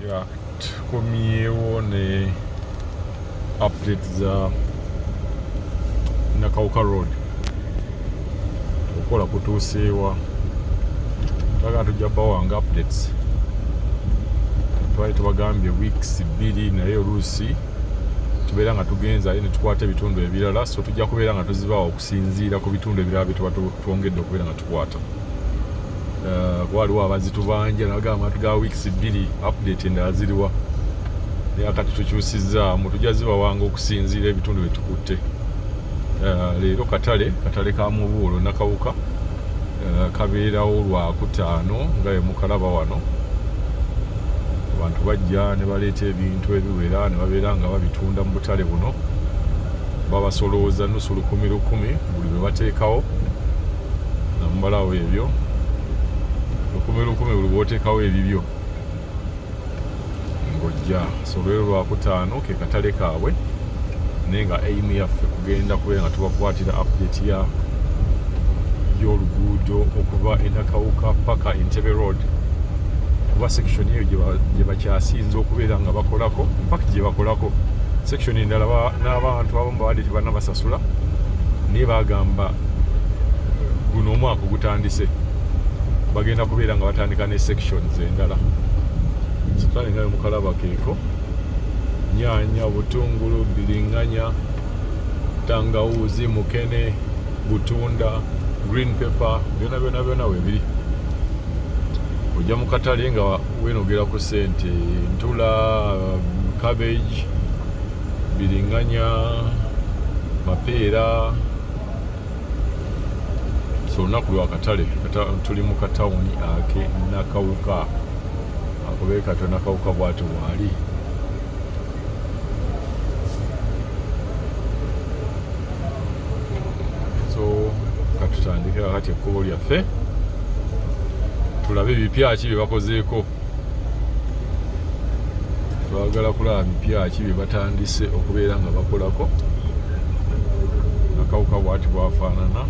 Ya tukomyewo ne update za Nakawuka Road okola kutuuseewa twaga tujja bawanga updates twali tubagambye weeks 2 naye oluusi tubeera nga tugenza ne tukwata ebitundu ebirala so tujja kubeera nga tuzibawo okusinziira ku bitundu ebirala bye tuba twongedde okubeera nga tukwata. Waliwo abazitubanja nagamba tuga weeks 2 update endala ziriwa naye akati tukyusizaamu tujja zibawanga okusinziira ebitundu bye tukutte. Leero katale ka Mubuulo Nakawuka kabeerawo Lwakutaano nga mukalaba wano abantu bajja ne baleeta ebintu ebiwera ne babeera nga babitunda mu butale buno babasolooza nusu 10,000 buli bwe bateekawo namubalawo ebyo 10,000 buli bwoteekawo ebibyo ng'ojja so leero Lwakutaano ke katale kaabwe naye nga aim yaffe kugenda kubeera nga tubakwatira update y'oluguudo okuva e Nakawuka paka Entebbe Road kuba section eyo gye bakyasinze okubeera nga bakolako infact gye bakolako section endala n'abantu abamu babadde tebannabasasula naye bagamba guno omwaka gutandise bagenda kubeera nga batandika ne sections endala sitale nga mukalaba keeko nyaanya butungulu biringanya tangawuzi mukene butunda green pepper byona webiri ojja mu katale nga wenogera ku sente ntula cabbage biringanya mapeera so olunaku lwa katale tuli mu katawuni ake Nakawuka akubeeka to Nakawuka bwati waali so katutandikira kati ekkubo lyaffe tulabe bipya ki bye bakozeeko twagala kulaba bipya ki bye batandise okubeera nga bakolako Nakawuka bwati bwafaanana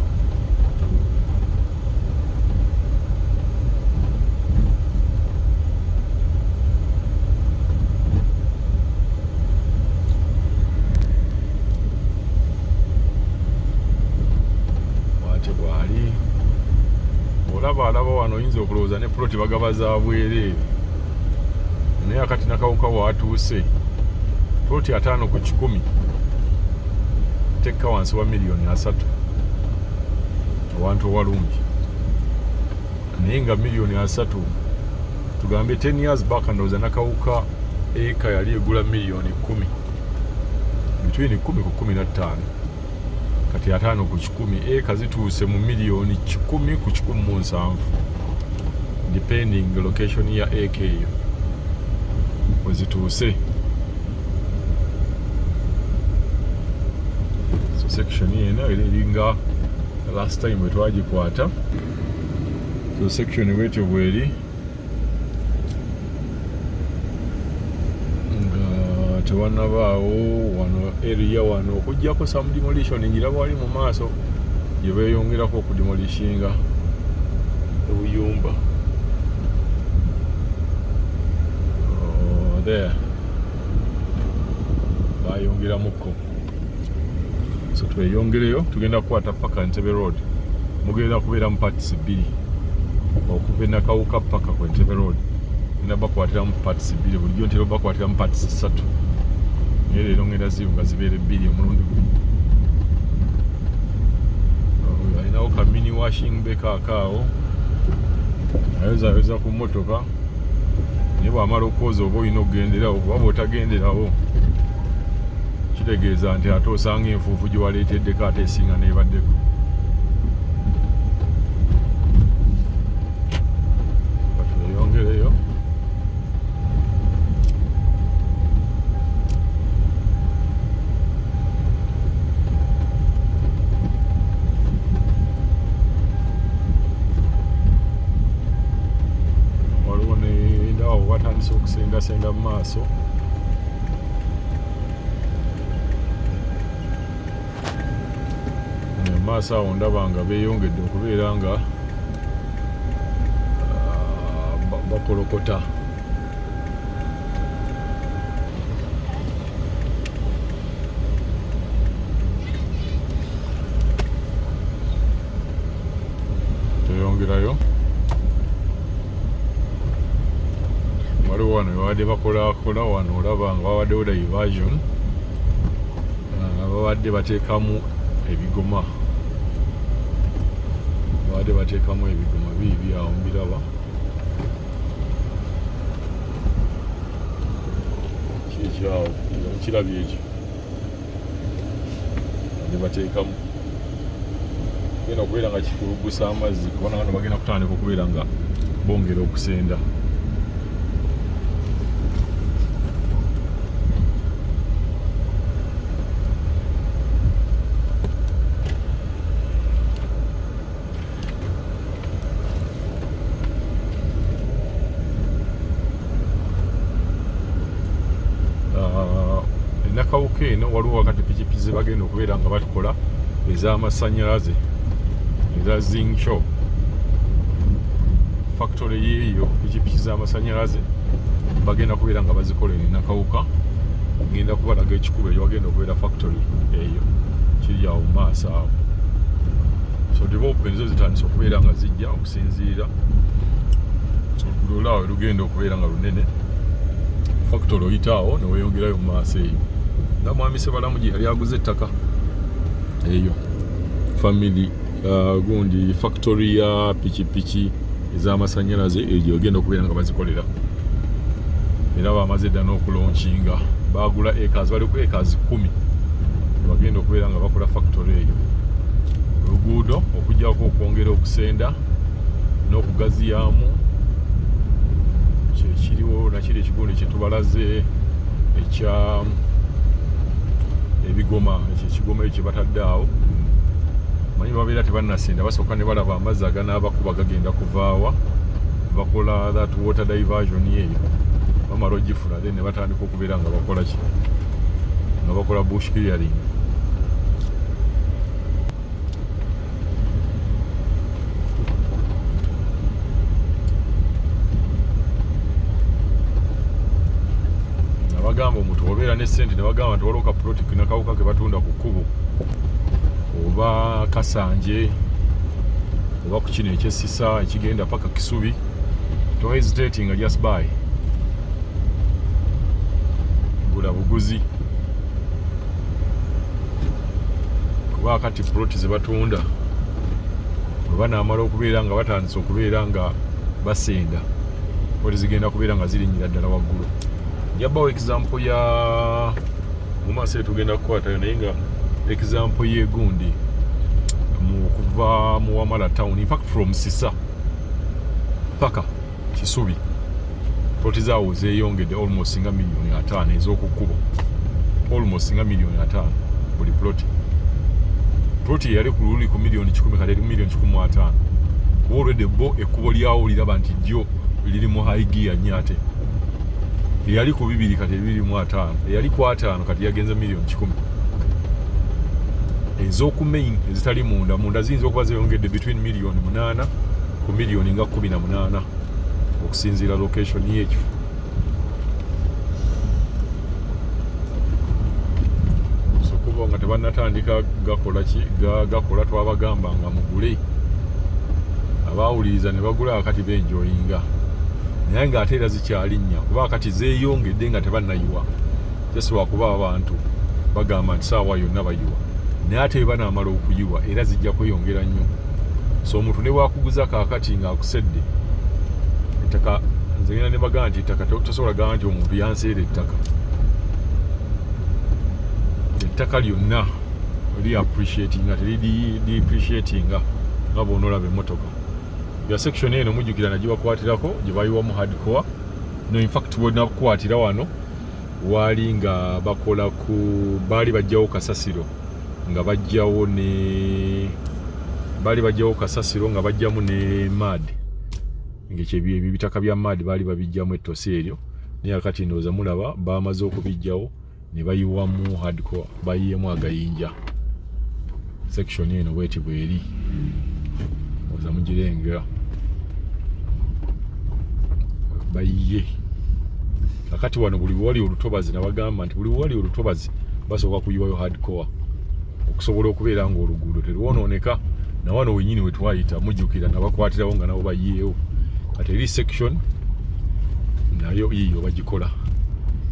alaba wano oyinza okulowooza ne ploti bagaba za bwereere naye akati Nakawuka waatuuse ploti 5 ku 10 tekka wansi wa $3 million awantu owalungi naye nga $3 million tugambe 10 years back ndowooza Nakawuka eka yali egula $10 million between 10 ku 15 kati 5 ku 10 eka zituuse mu $1 million 10 ku 17 depending location ya eka eyo wezituuse. So section yena eringa last time bwetwagikwata so section bwetyo bweri nga tewanabaawo wano area wano okujjako some demolition njiraba wali mu maaso gye beeyongerako okudemolishinga obuyumba there bayongeramukko so tweyongereyo tugenda kukwata paka Entebbe Road mugenda kubeera mu parts 2 okuva Nakawuka paka ku Entebbe Road ngenda bakwatira mu parts 2 bulijjo ntera bakwatira mu parts 3 naye leero ngenda nga zibeere 2 omulundi gumu alinawo ka mini washing bay kaakaawo ayozaweza ku mmotoka naye bw'amala okwoza oba olina okugenderawo kuba bw'otagenderawo kitegeeza nti ate osanga enfuufu gye waleeteddeko ate esinga neebaddeko. Batweyongereyo batandise okusengasenga mu maaso maaso awo ndaba nga beeyongedde okubeera nga bakolokota waliwo wano babadde bakola wano olaba nga babaddewo diversion babadde bateekamu ebigoma biibi awo mbiraba kikyawo kirabye ekyo ne bateekamu genda okubeera nga kikulugusa amazzi kubona wano bagenda kutandika okubeera nga bongera okusenda Nakawuka eno waliwo wakati pikipiki ze bagenda okubeera nga bakola ez'amasannyalaze eza Zincho factory yeeyo pikipiki z'amasannyalaze bagenda kubeera nga bazikola eno Nakawuka ngenda kubalaga ekikubo ekyo bagenda okubeera factory eyo kiri awo mu maaso awo so development zo zitandise okubeera nga zijja okusinziira so oluguudo olwawe lugenda okubeera nga lunene factory oyitaawo ne weeyongerayo mu maaso eyo nga mwami Sebalamu gye yali aguze ettaka eyo family gundi factory ya pikipiki ez'amasannyalaze eyo ogenda okubeera nga bazikolera era bamaze dda n'okulonkinga bagula acres baliko acres 10 bagenda okubeera nga bakola factory eyo oluguudo okujjako okwongera okusenda n'okugaziyaamu kyekiriwo nakiri ekigundi kyetubalaze ekya ebigoma ekigoma ekyo batadde awo manyi babeera tebannasenda basooka ne balaba amazzi aganaabakuba gagenda kuvaawa bakola that water diversion yeeyo bamala ogifuna then ne batandika okubeera nga bakola ki nga bakola bush clearing bagamba omuntu obeera ne ssente ne bagamba nti waliwo kaploti Nakawuka ke batunda ku kkubo oba Kasanje oba ku kino ekyessisa ekigenda paka Kisubi to hesitating just buy gula buguzi kuba kati ploti ze batunda oba naamala okubeera nga batandise okubeera nga basenda ploti zigenda kubeera nga zirinyira ddala waggulu yabawo example ya mumaaso tugenda kukwatayo naye nga example yegundi kuva mu Wamala town in fact from Sisa paka Kisubi ploti zaawo zeeyongedde almost nga million 5 ez'okukkubo almost nga million 5 buli ploti yali ku luli ku million 10 kale eri million 15 kuba olwedde bo ekkubo lyawo liraba nti jjo liri mu high gear nyate eyali ku 2 kati 2.5 eyali ku 5 kati yagenza million 10 ez'oku main ezitali munda ziyinza okuba zeeyongedde between million 8 ku million nga 18 okusinziira location y'ekifo so kuba nga tebannatandika gakola twabagamba nga mugule abaawuliriza ne bagula akati benjoyinga naye ng'ate era zikyalinnya kuba kati zeeyongedde nga tebannayiwa just lwakuba abantu bagamba nti saawa yonna bayiwa naye ate banaamala okuyiwa era zijja kweyongera nnyo so omuntu ne bwakuguza kaakati ng'akusedde ettaka nze ngenda ne bagamba nti ettaka tosobola gamba nti omuntu yanseera ettaka lyonna li appreciatinga teri depreciatinga nga bw'onoolaba emmotoka ya section eno mujjukira nagibakwatirako gye bayiwamu hardcore no in fact bwenakukwatira wano waali nga bakola ku baali bajjawo kasasiro nga bajjawo nga bajjamu ne mad ng'ekyebyo ebitaka bya mad baali babijjamu ettosi eryo naye akati ndowooza mulaba bamaze okubijjawo ne bayiwamu hardcore bayiyemu agayinja section eno bweti bweri oza mugirengera bayiye kakati wano buli wali olutobazi nabagamba nti buli wali olutobazi basooka kuyiwayo hardcore okusobola okubeera nga oluguudo terwonooneka na wano wenyini we twayita mujjukira nabakwatirawo nga nabo bayiyeewo kati eri section nayo iyo bagikola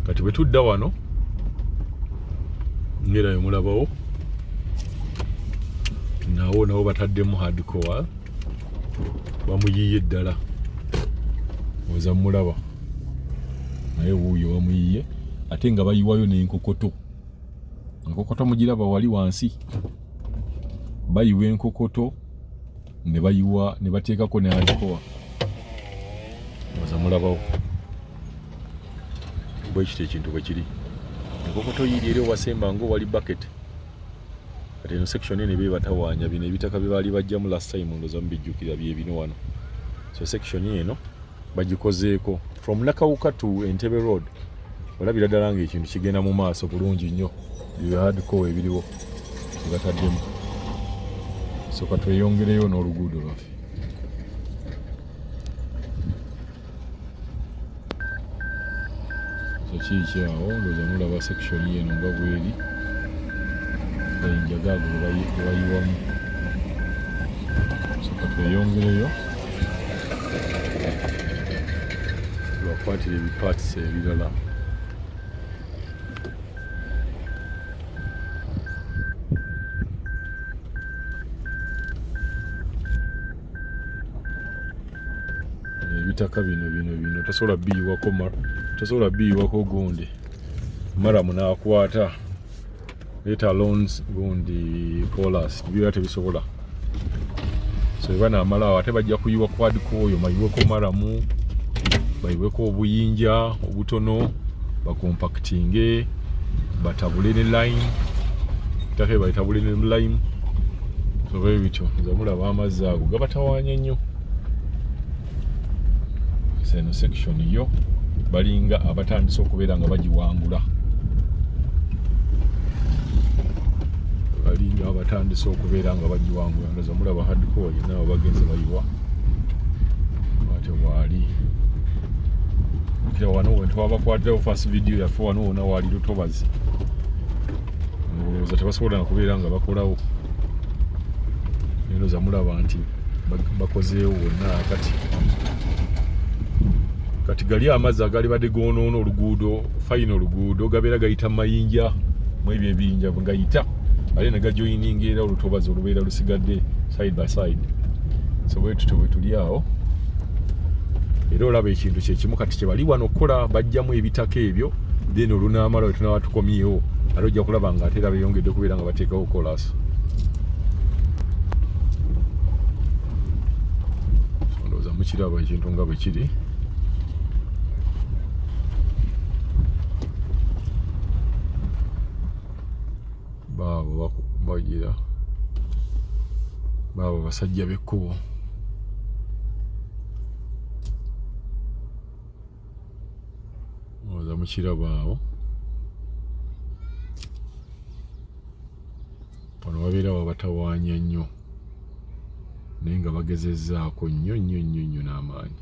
kati bwe tudda wano ngera yo mulabawo nabo bataddemu hardcore bamuyiye ddala oza mulaba naye wuuyo bamuyiye ate nga bayiwayo n'enkokoto mugiraba wali wansi bayiwa enkokoto ne bayiwa ne bateekako ne hardcore oza mulabawo bwe kiti ekintu bwe kiri enkokoto yiri eri owasemba ngo wali bucket kati eno section ene bye batawaanya bino ebitaka bye baali bajjamu last time ndoza mbijjukira bye bino wano so section eno bagikozeeko from Nakawuka to Entebbe Road olabira ddala nga ekintu kigenda mu maaso bulungi nnyo bye hardcore ebiriwo bataddemu so katweyongereyo n'oluguudo lwaffe so kiikyawo ndoza mulaba section eno nga bweri enjagaago bayiwamu so katweyongereyo lwakwatira ebipaatisi ebirala ebitaka bino tasobola biyiwako gundi maramu n'akwata later loans gundi polas bira tebisobola so bana amalawo ate bajja kuyiwa kwadiko oyo mayiweko maramu bayiweko obuyinja obutono bakompactinge batabule ne line take bayitabule ne line so bwe bityo zamulaba amazzi ago gabatawaanya nnyo seno section yo balinga abatandise okubeera nga bagiwangula abatandise okubeera nga bagiwangula ndoza mulaba hardcore nabo bagenze bayiwa ate waali kira wano wentwabakwatirawo first video yaffe wano wona waali lutobazi ndowooza tebasobola nakubeera nga bakolawo ndoza mulaba nti bakozeewo wonna kati gali amazzi agali badde goonoona oluguudo fayina oluguudo gabeera gayita mayinja mu ebyo ebiyinja gayita ate ne gajoyininga era olutobazi olubeera lusigadde side by side so bwe tutyo bwe tuli awo era olaba ekintu kyekimu kati kye bali wano okukola bajjamu ebitaka ebyo then olunaamala we tunaba tukomyewo ate ojja kulaba nga ate era beeyongedde okubeera nga bateekawo kolasi ndowooza mukiraba ekintu nga bwe kiri baabo basajja b'ekkubo oza mukiraba awo wano babeera babatawaanya nnyo naye nga bagezezzaako nnyo n'amaanyi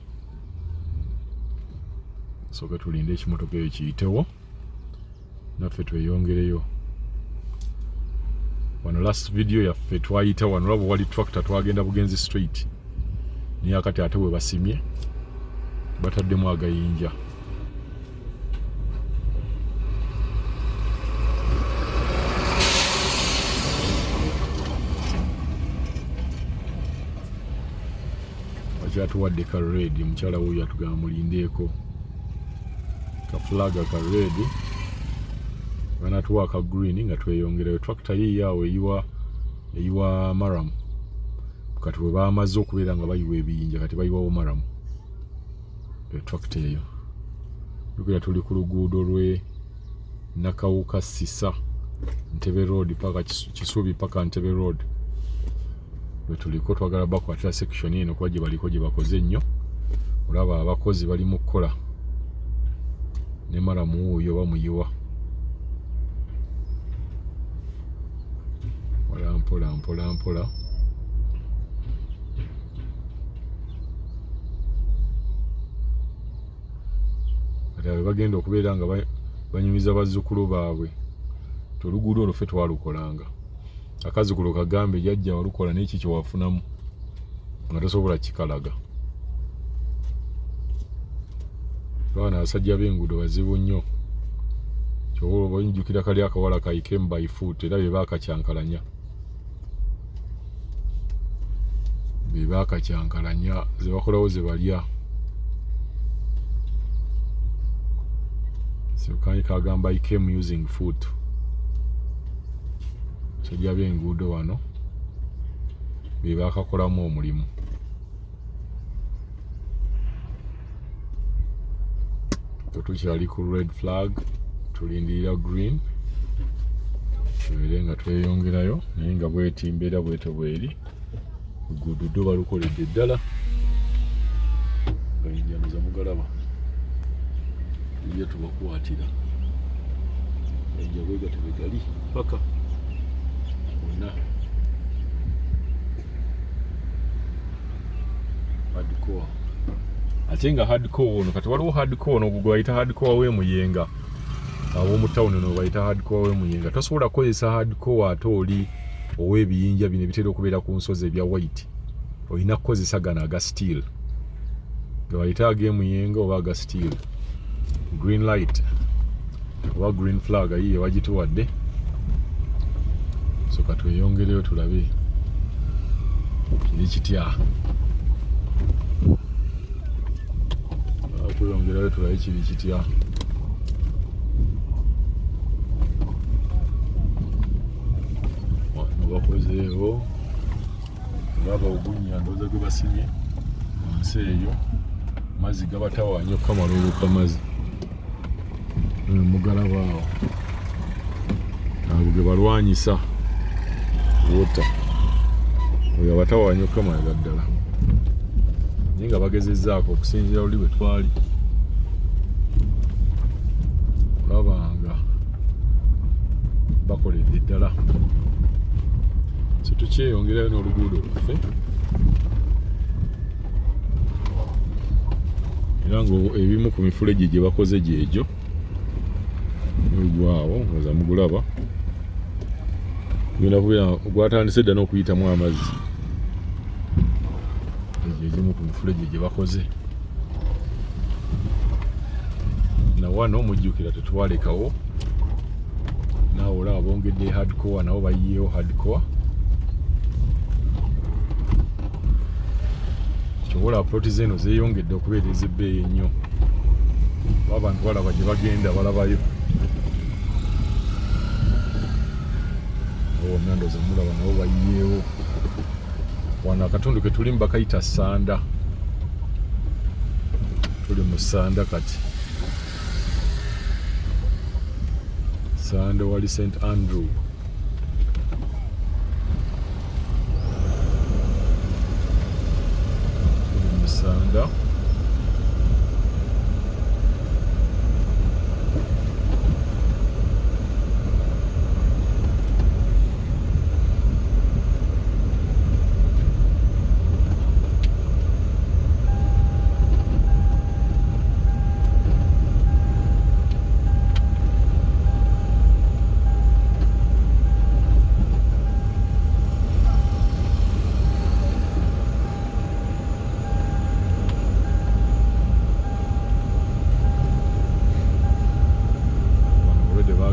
soka tulinde ekimotoka eyo kiyitewo naffe tweyongereyo wano last video yaffe twayita wano laba wali tractor twagenda bugenzi straight naye akati ate we basimye bataddemu agayinja bakyatuwadde ka red mukyala wuyo atugamba mulindeeko ka flaga ka red banatuwa ka green nga tweyongereyo tractor yiyawo eyiwa maramu kati bwe bamaze okubeera nga bayiwa ebiyinja kati bayiwawo maramu tractor eyo lukira tuli ku luguudo lwe Nakawuka Sisa Entebbe Road paka Kisubi paka Entebbe Road bwe tuliko twagala bakwatira section eno kuba gye baliko gye bakoze nnyo olaba abakozi bali mu kukola ne maramu wuuyo bamuyiwa mpola ate bagenda okubeera nga banyumiza bazzukulu baabwe toluguudo olwo ffe twalukolanga akazzukulu kagambe jjajja walukola n'eki kyewafunamu nga tosobola kikalaga Baana abasajja b'enguudo bazibu nnyo. Kyobola bwenjukira kali akawala kayike by foot era bye baakakyankalanya. Bye baakakyankalanya ze bakolawo ze balya. So kani kagamba I came using foot. Abasajja b'enguudo wano bye baakakolamu omulimu. Tukyali ku red flag tulindirira green tubeere nga tweyongerayo naye nga bwetimbeera bwete bweri luguudo balukoledde ddala bayinjanuza mugalaba ye tubakwatira enjabwega tebegali paka bonna hardcore. Ate nga hardcore ono kati waliwo hardcore ono gwe bayita hardcore w'emuyenga ab'omu tawuni ono bayita hardcore w'emuyenga tosobola kukozesa hardcore ate oli ow'ebiyinja bino ebitera okubeera ku nsozi ebya white olina kukozesa gano aga steel ge bayita ag'emuyenga oba aga steel. Green light oba green flag yiye bagituwadde so katweyongereyo tulabe kiri kitya. Tuyongerayo tulabe kiri kitya. Bakozeewo ngaba ogunya ndowooza gwe basimye wansi eyo mazzi gabatawanya okukamala olw'okwamazzi mugalaba awo abo ge balwanyisa wota oyo abatawanya okukamala ddala naye nga bagezezzaako okusinziira luli bwe twali olabanga bakoledde ddala so tukyeyongerayo n'oluguudo lwaffe era nga ebimu ku mifulejje gye bakoze gyegyo egwawo ngoza mugulaba genda kubeera gwatandise dda n'okuyitamu amazzi egimu ku mifulejje gye bakoze na wano mujjukira tetwalekawo naawe olaba bongedde hardcore nabo bayiyeewo hardcore kyobola ploti zeno zeeyongedde okubeera ez'ebbeeyi ennyo abantu balaba gye bagenda balabayo nandoza mulaba nabo bayiyeewo wano akatundu ke tulimu bakayita Sanda tuli mu Sanda kati Sanda wali St Andrew tuli mu Sanda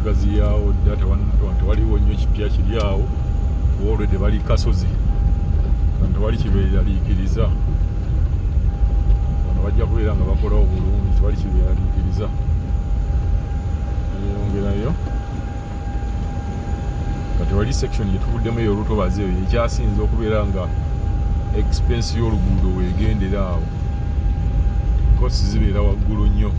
gaziyawo dda tewaliwo nnyo kipya kiri awo olwedde bali kasozi tewali kibeeraliikiriza wano bajja kubeera nga bakolawo bulungi tewali kibeeraliikiriza yongerayo kati wali section gyetuvuddemu eyo olutobazi eyo ekyasinza okubeera nga expense y'oluguudo weegendera awo kosi zibeera waggulu nnyo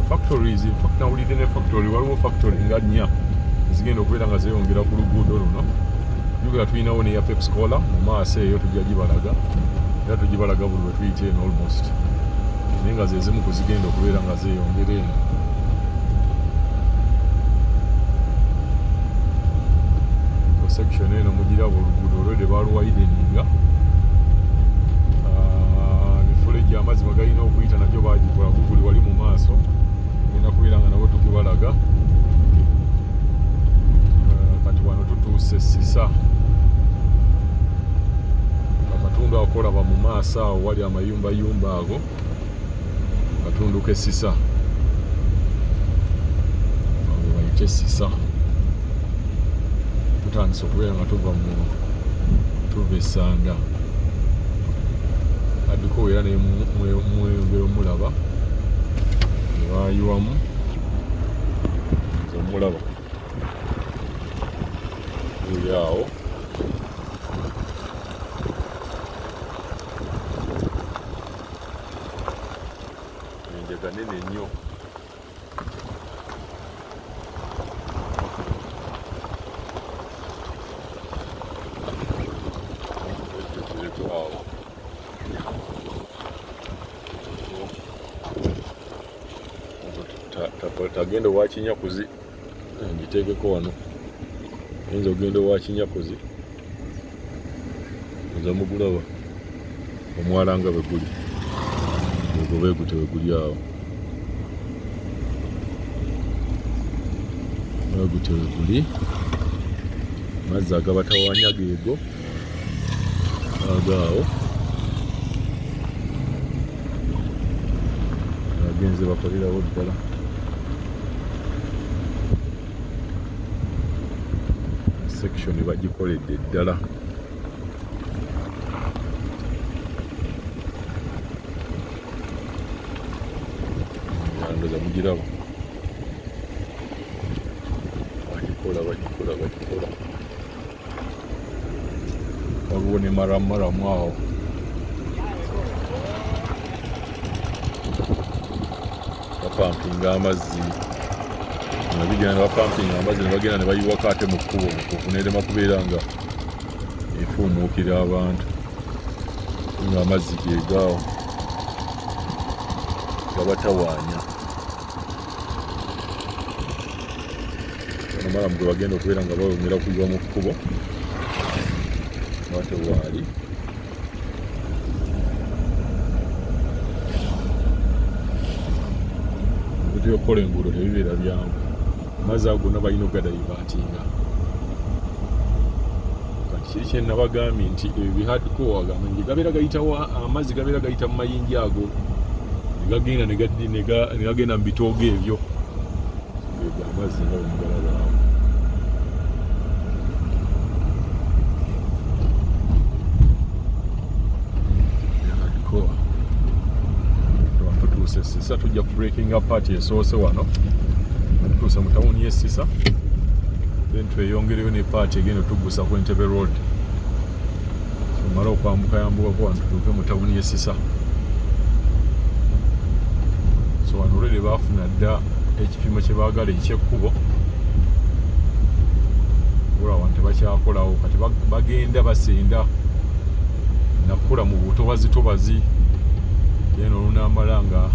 factories. In fact, nawulidde ne factory waliwo factory nga nnya zigenda okubeera nga zeeyongera ku luguudo luno jukira tulinawo neya Pepsi-Cola mu maaso eyo tujja gibalaga era tugibalaga buli lwe tuyita eno almost naye nga ze zimu kuzigenda okubeera nga zeeyongera eno. Section eno mugiraba oluguudo olwedde baluwaideninga. Emifuleegi amazzi mwe galina okuyita nagyo baagikola guguli wali mu maaso, genda kubeera nga nabo tugubalaga. Kati wano tutuuse Sisa, akatundu akolaba mu maaso awo wali amayumbayumba ago, akatundu ke Sisa ago bayite Sisa. Tutandise okubeera nga tuva Esanda addiko era nemweyongera omulaba ebayiwamu omulaba eri awo. Enjaga nene nnyo. Tagenda wa Kinyakuzi, ngiteekeko wano. Oyinza ogenda wa Kinyakuzi nza mugulaba omwala nga bwe guli, ogobe gute bwe guli awo, gute bwe guli. Amazzi agabatawanya geego agaawo agenze bakolerawo ddala. Section bagikoledde ddala. Ndoza mugiraba bagikola waliwo ne maramaramu awo. Bapampinga amazzi, nabigenda bapampinga amazzi ne bagenda ne bayiwako ate mu kkubo mukufu nerema kubeera nga efuumuukira abantu nga amazzi geegaawo gabatawaanya. Maramu gwe bagenda okubeera nga bawemera kuyiwa mu kkubo ate waali ebintu byokukola enguudo tebibeera byangu. Amazzi ago gonna balina ogadayivaatinga. Kati kiri kye nabagambye nti ebyo bihardcore wagamba gabeera gayitawa, amazzi gabeera gayita mu mayinja ago negagenda negagenda mu bitoogo ebyo. Ego amazzi nga bwemugalaba awo. Tutuuse Sisa, tujja ku breaking up party esoose wano. Tutuuse mu tawuni y'e Sisa, then tweyongereyo ne party egenda otuggusa ku Entebbe Road. Tumala okwambuka yambukako wano tutuuke mu tawuni y'e Sisa. So wano olwedde baafuna dda ekipimo kye baagala ekyekkubo, olwa wano tebakyakolawo. Kati bagenda basenda nakula mu butobazi then olunamala nga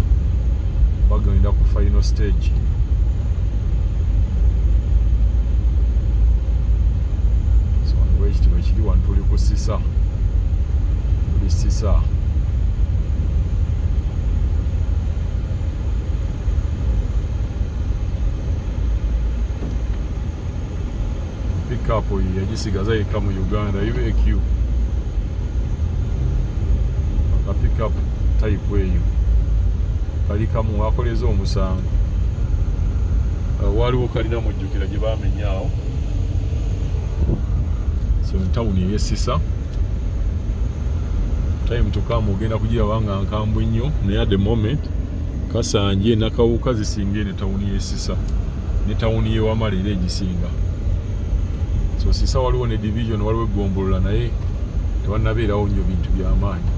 bagenda ku final stage. So wano ekitimo kiri wano tuli ku Sisa, tuli Sisa. Pickup yagisigaza yekka mu Uganda, UAQ aka pickup type eyo kali kamu wakoleza omusango. Waliwo kalina mujjukira gye bamenyaawo. So ntawuni ey'e Sisa time to come ogenda kugiraba nga nkambwe nnyo, naye at the moment Kasanje Nakawuka zisinga ne tawuni y'e Sisa ne tawuni y'e Wamala era egisinga. So Sisa waliwo ne division, waliwo eggombolola naye tebannabeerawo nnyo bintu by'amaanyi.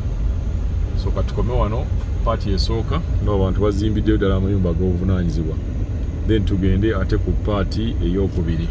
So katukome wano party esooka n'abantu bazimbiddeyo ddala amayumba ag'obuvunaanyizibwa, then tugende ate ku party ey'okubiri.